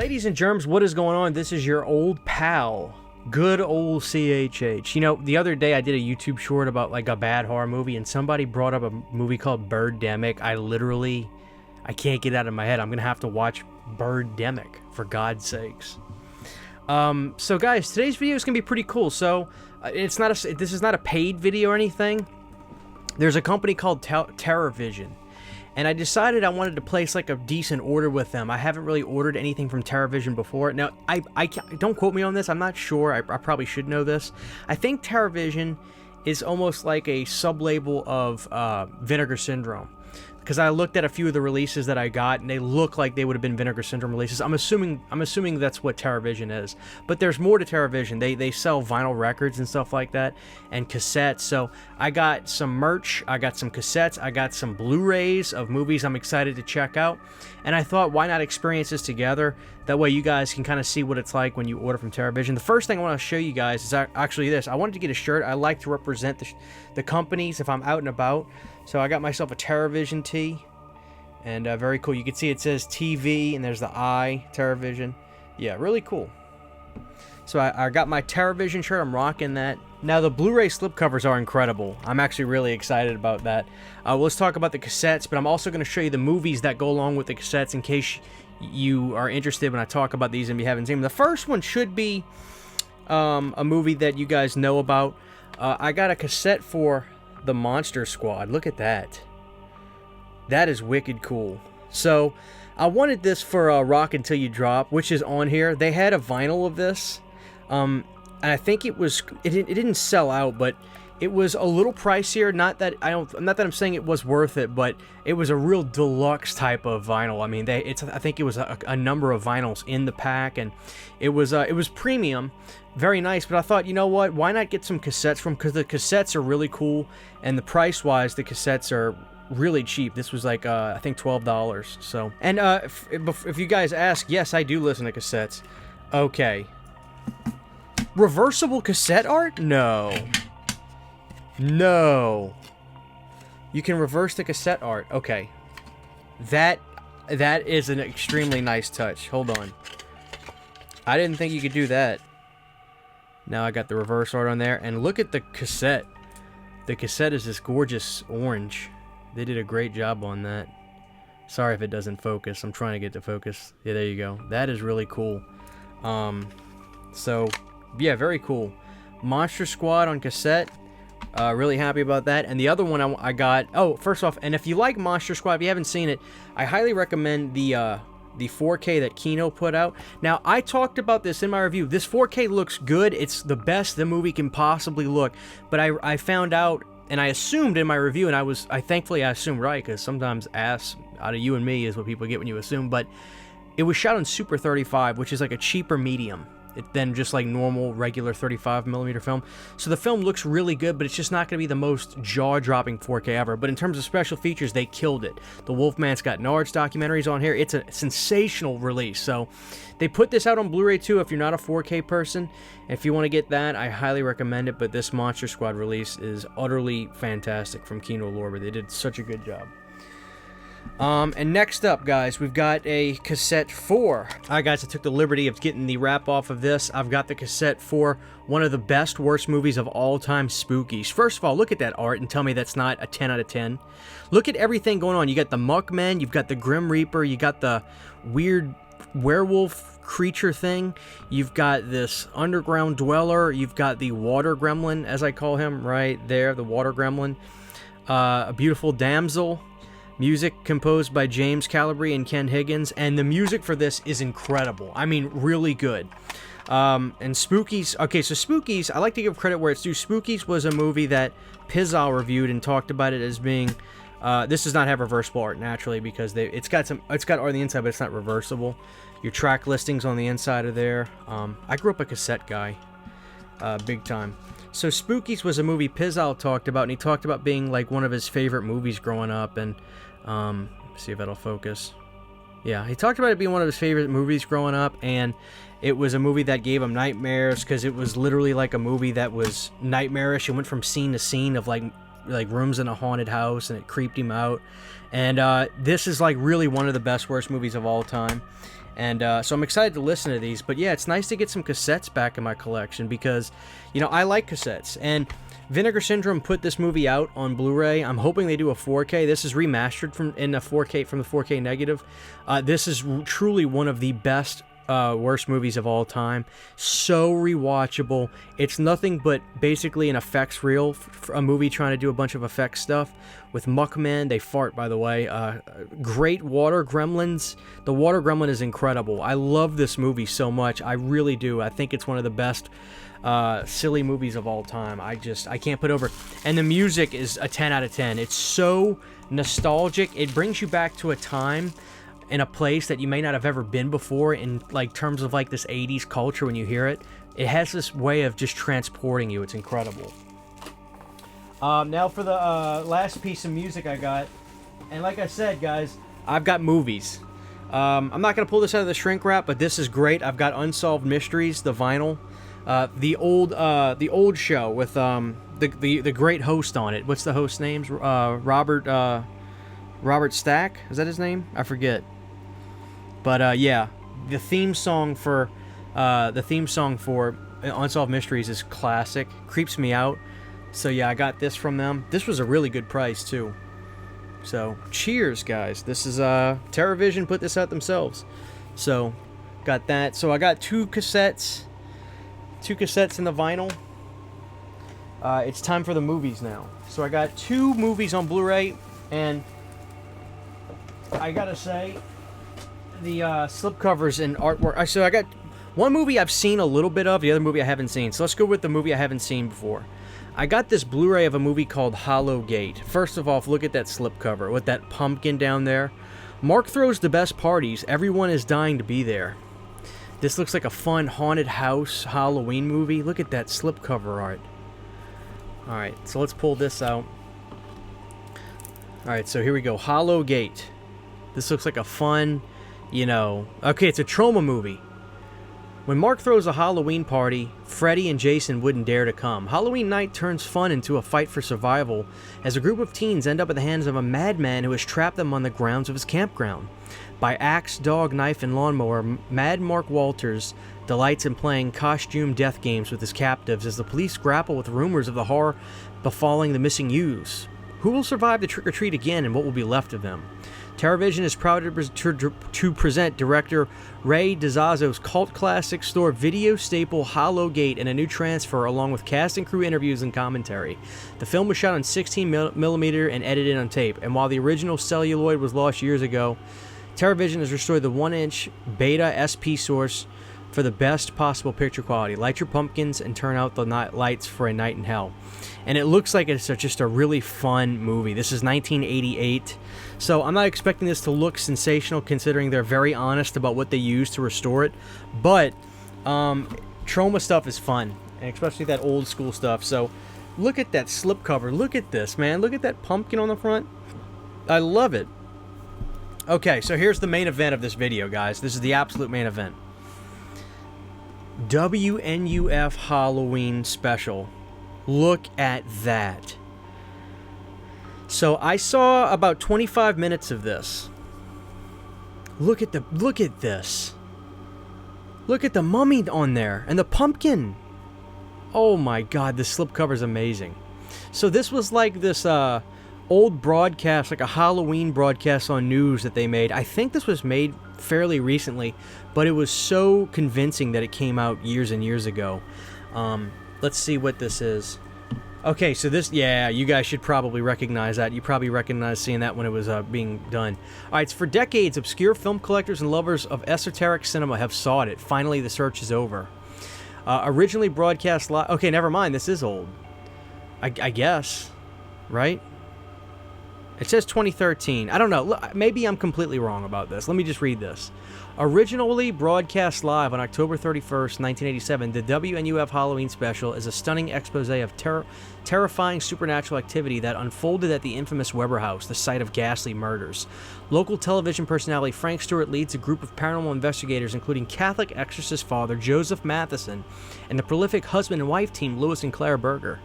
Ladies and germs, what is going on? This is your old pal, good old CHH. You know, the other day I did a YouTube short about like a bad horror movie, and somebody brought up a movie called Birdemic. I can't get it out of my head. I'm gonna have to watch Birdemic, for God's sakes. So guys, today's video is gonna be pretty cool. So this is not a paid video or anything. There's a company called TERRORVISION, and I decided I wanted to place like a decent order with them. I haven't really ordered anything from TERRORVISION before. Now, I don't quote me on this. I'm not sure. I probably should know this. I think TERRORVISION is almost like a sub-label of Vinegar Syndrome, because I looked at a few of the releases that I got, and they look like they would have been Vinegar Syndrome releases. I'm assuming that's what TERRORVISION is. But there's more to TERRORVISION. They sell vinyl records and stuff like that, and cassettes. So I got some merch, I got some cassettes, I got some Blu-rays of movies I'm excited to check out. And I thought, why not experience this together? That way you guys can kind of see what it's like when you order from TERRORVISION. The first thing I want to show you guys is actually this. I wanted to get a shirt. I like to represent the companies if I'm out and about. So I got myself a TERRORVISION tee, and very cool. You can see it says TV, and there's the I, TERRORVISION. Yeah, really cool. So I got my TERRORVISION shirt. I'm rocking that. Now, the Blu-ray slipcovers are incredible. I'm actually really excited about that. Let's talk about the cassettes, but I'm also going to show you the movies that go along with the cassettes in case you are interested when I talk about these and you haven't seen them. The first one should be a movie that you guys know about. I got a cassette for The Monster Squad. Look at that. That is wicked cool. So I wanted this for Rock Until You Drop, which is on here. They had a vinyl of this, and I think it didn't sell out, but it was a little pricier. Not that I'm saying it was worth it, but it was a real deluxe type of vinyl. I mean, I think it was a number of vinyls in the pack, and it was premium, very nice. But I thought, you know what? Why not get some cassettes from? Because the cassettes are really cool, and the price-wise, the cassettes are really cheap. This was like I think $12. So, and if you guys ask, yes, I do listen to cassettes. Okay. Reversible cassette art? No. No. You can reverse the cassette art. Okay. That is an extremely nice touch. Hold on. I didn't think you could do that. Now I got the reverse art on there, and look at the cassette. The cassette is this gorgeous orange. They did a great job on that. Sorry if it doesn't focus. I'm trying to get to focus. Yeah, there you go. That is really cool. So, yeah, very cool. Monster Squad on cassette. Really happy about that. And the other one I got... Oh, first off, and if you like Monster Squad, if you haven't seen it, I highly recommend the 4K that Kino put out. Now, I talked about this in my review. This 4K looks good. It's the best the movie can possibly look. But I found out, and I assumed in my review, and thankfully I assumed right, because sometimes ass out of you and me is what people get when you assume, but it was shot on Super 35, which is like a cheaper medium than just like normal, regular 35mm film. So the film looks really good, but it's just not going to be the most jaw-dropping 4K ever. But in terms of special features, they killed it. The Wolfman Scott Nards documentaries on here. It's a sensational release. So they put this out on Blu-ray too if you're not a 4K person. If you want to get that, I highly recommend it. But this Monster Squad release is utterly fantastic from Kino Lorber. They did such a good job. And next up, guys, we've got a cassette for... Alright, guys, I took the liberty of getting the wrap off of this. I've got the cassette for one of the best, worst movies of all time, Spookies. First of all, look at that art and tell me that's not a 10 out of 10. Look at everything going on. You got the Muckmen, you've got the Grim Reaper, you got the weird werewolf creature thing, you've got this underground dweller, you've got the water gremlin, as I call him, right there, the water gremlin. A beautiful damsel. Music composed by James Calabrese and Ken Higgins, and the music for this is incredible. I mean, really good. And Spookies... Okay, so Spookies, I like to give credit where it's due. Spookies was a movie that Pizzal reviewed and talked about it as being... this does not have reversible art, naturally, because it's got art on the inside, but it's not reversible. Your track listings on the inside of there. I grew up a cassette guy. Big time. So Spookies was a movie Pizzal talked about, and he talked about being like one of his favorite movies growing up, and see if that'll focus. Yeah, he talked about it being one of his favorite movies growing up, and it was a movie that gave him nightmares because it was literally like a movie that was nightmarish. It went from scene to scene of like rooms in a haunted house, and it creeped him out. And this is like really one of the best, worst movies of all time. And so I'm excited to listen to these. But yeah, it's nice to get some cassettes back in my collection because, you know, I like cassettes. And Vinegar Syndrome put this movie out on Blu-ray. I'm hoping they do a 4K. This is remastered from the 4K negative. This is truly one of the best worst movies of all time. So rewatchable. It's nothing but basically an effects reel, a movie trying to do a bunch of effects stuff with Muckman. They fart, by the way. Great water gremlins. The water gremlin is incredible. I love this movie so much. I really do. I think it's one of the best silly movies of all time. I can't put over. And the music is a 10 out of 10. It's so nostalgic. It brings you back to a time in a place that you may not have ever been before in like terms of like this 80s culture. When you hear it, it has this way of just transporting you. It's incredible. Now for the last piece of music I got, and like I said, guys, I've got movies. I'm not gonna pull this out of the shrink wrap, but this is great. I've got Unsolved Mysteries, the vinyl, the old show with the great host on it. What's the host's name? Robert Stack, is that his name? I forget. But yeah, the theme song for Unsolved Mysteries is classic. Creeps me out. So yeah, I got this from them. This was a really good price too. So cheers, guys. This is TerrorVision put this out themselves. So got that. So I got two cassettes in the vinyl. It's time for the movies now. So I got 2 movies on Blu-ray, and I gotta say, the slipcovers and artwork. So I got one movie I've seen a little bit of, the other movie I haven't seen. So let's go with the movie I haven't seen before. I got this Blu-ray of a movie called Hollow Gate. First of all, look at that slipcover with that pumpkin down there. Mark throws the best parties. Everyone is dying to be there. This looks like a fun haunted house Halloween movie. Look at that slipcover art. Alright, so let's pull this out. Alright, so here we go. Hollow Gate. This looks like a fun, you know... Okay, it's a trauma movie. When Mark throws a Halloween party, Freddy and Jason wouldn't dare to come. Halloween night turns fun into a fight for survival as a group of teens end up at the hands of a madman who has trapped them on the grounds of his campground. By axe, dog, knife, and lawnmower, Mad Mark Walters delights in playing costume death games with his captives as the police grapple with rumors of the horror befalling the missing youths. Who will survive the trick-or-treat again, and what will be left of them? TerrorVision is proud to present director Ray DiZazzo's cult classic store video staple Hollow Gate and a new transfer along with cast and crew interviews and commentary. The film was shot on 16mm and edited on tape, and while the original celluloid was lost years ago, TerrorVision has restored the 1-inch beta SP source for the best possible picture quality. Light your pumpkins and turn out the lights for a night in hell. And it looks like it's just a really fun movie. This is 1988, so I'm not expecting this to look sensational considering they're very honest about what they use to restore it. But trauma stuff is fun, and especially that old school stuff. So look at that slipcover. Look at this, man. Look at that pumpkin on the front. I love it. Okay, so here's the main event of this video, guys. This is the absolute main event. WNUF Halloween Special. Look at that. So I saw about 25 minutes of this. Look at this. Look at the mummy on there and the pumpkin. Oh my god, this slipcover is amazing. So this was like this old broadcast, like a Halloween broadcast on news that they made. I think this was made fairly recently, but it was so convincing that it came out years and years ago. Let's see what this is. Okay, so this, yeah, you guys should probably recognize that. You probably recognize seeing that when it was being done. Alright, so for decades, obscure film collectors and lovers of esoteric cinema have sought it. Finally, the search is over. Originally broadcast live... Okay, never mind, this is old. I guess. Right? It says 2013. I don't know. Maybe I'm completely wrong about this. Let me just read this. Originally broadcast live on October 31st, 1987, the WNUF Halloween Special is a stunning expose of terrifying supernatural activity that unfolded at the infamous Weber House, the site of ghastly murders. Local television personality Frank Stewart leads a group of paranormal investigators, including Catholic exorcist father Joseph Matheson and the prolific husband and wife team Louis and Claire Berger.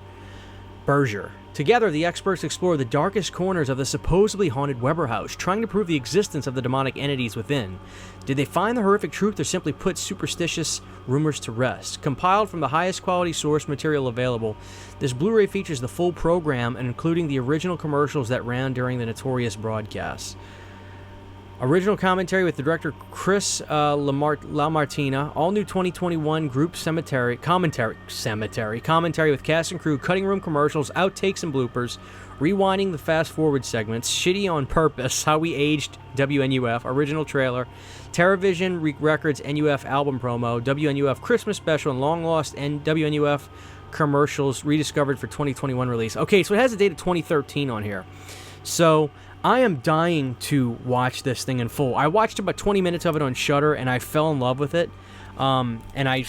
Together, the experts explore the darkest corners of the supposedly haunted Weber house, trying to prove the existence of the demonic entities within. Did they find the horrific truth or simply put superstitious rumors to rest? Compiled from the highest quality source material available, this Blu-ray features the full program, including the original commercials that ran during the notorious broadcasts. Original commentary with the director Chris LaMartina. All new 2021 group commentary with cast and crew, cutting room commercials, outtakes and bloopers, rewinding the fast forward segments, shitty on purpose, how we aged WNUF, original trailer, TerrorVision Records NUF album promo, WNUF Christmas special, and long lost WNUF commercials rediscovered for 2021 release. Okay, so it has a date of 2013 on here. So I am dying to watch this thing in full. I watched about 20 minutes of it on Shudder, and I fell in love with it. And I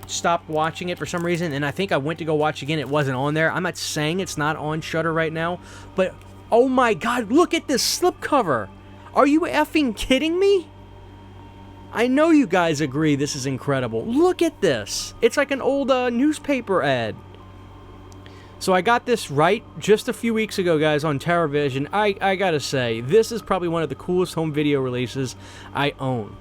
stopped watching it for some reason, and I think I went to go watch again. It wasn't on there. I'm not saying it's not on Shudder right now, but oh my god, look at this slipcover. Are you effing kidding me? I know you guys agree this is incredible. Look at this. It's like an old newspaper ad. So I got this right just a few weeks ago, guys, on TerrorVision. I gotta say, this is probably one of the coolest home video releases I own.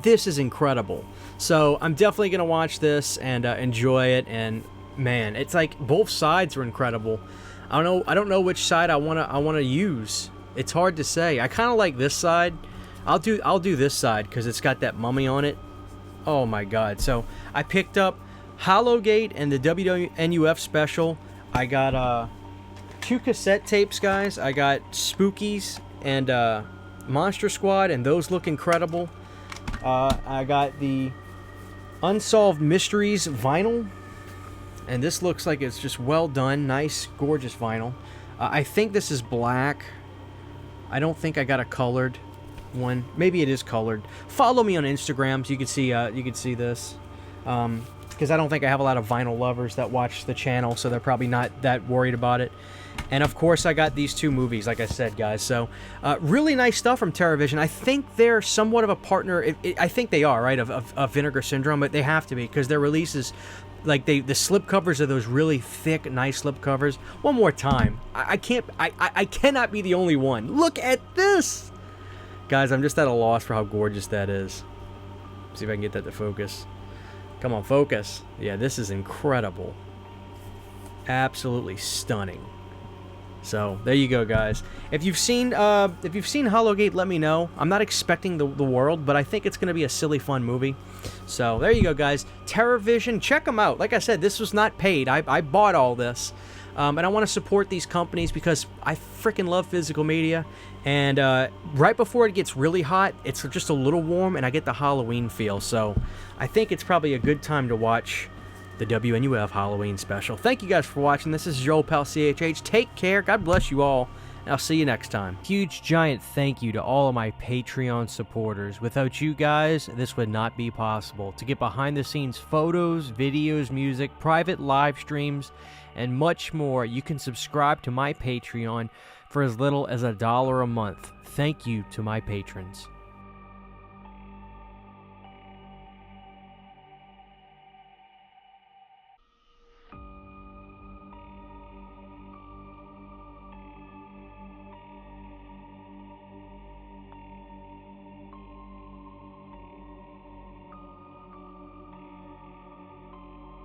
This is incredible. So I'm definitely gonna watch this and enjoy it. And man, it's like both sides are incredible. I don't know which side I wanna use. It's hard to say. I kind of like this side. I'll do this side because it's got that mummy on it. Oh my god! So I picked up Hollowgate and the WNUF special. I got 2 cassette tapes, guys. I got Spookies and Monster Squad, and those look incredible. I got the Unsolved Mysteries vinyl, and this looks like it's just well done. Nice, gorgeous vinyl. I think this is black. I don't think I got a colored one. Maybe it is colored. Follow me on Instagram so you can see this. Because I don't think I have a lot of vinyl lovers that watch the channel, so they're probably not that worried about it. And of course, I got these 2 movies, like I said, guys. So, really nice stuff from TerrorVision. I think they're somewhat of a partner. I think they are, right, of Vinegar Syndrome, but they have to be because their releases, like the slip covers are those really thick, nice slip covers. One more time, I cannot be the only one. Look at this, guys. I'm just at a loss for how gorgeous that is. See if I can get that to focus. Come on, focus. Yeah, this is incredible. Absolutely stunning. So, there you go, guys. If you've seen Hollowgate, let me know. I'm not expecting the world, but I think it's going to be a silly, fun movie. So, there you go, guys. TerrorVision, check them out. Like I said, this was not paid. I bought all this. And I want to support these companies because I freaking love physical media. And right before it gets really hot, it's just a little warm, and I get the Halloween feel. So I think it's probably a good time to watch the WNUF Halloween special. Thank you guys for watching. This is your old pal CHH. Take care. God bless you all. And I'll see you next time. Huge, giant thank you to all of my Patreon supporters. Without you guys, this would not be possible. To get behind-the-scenes photos, videos, music, private live streams, and much more, you can subscribe to my Patreon for as little as $1 a month. Thank you to my patrons.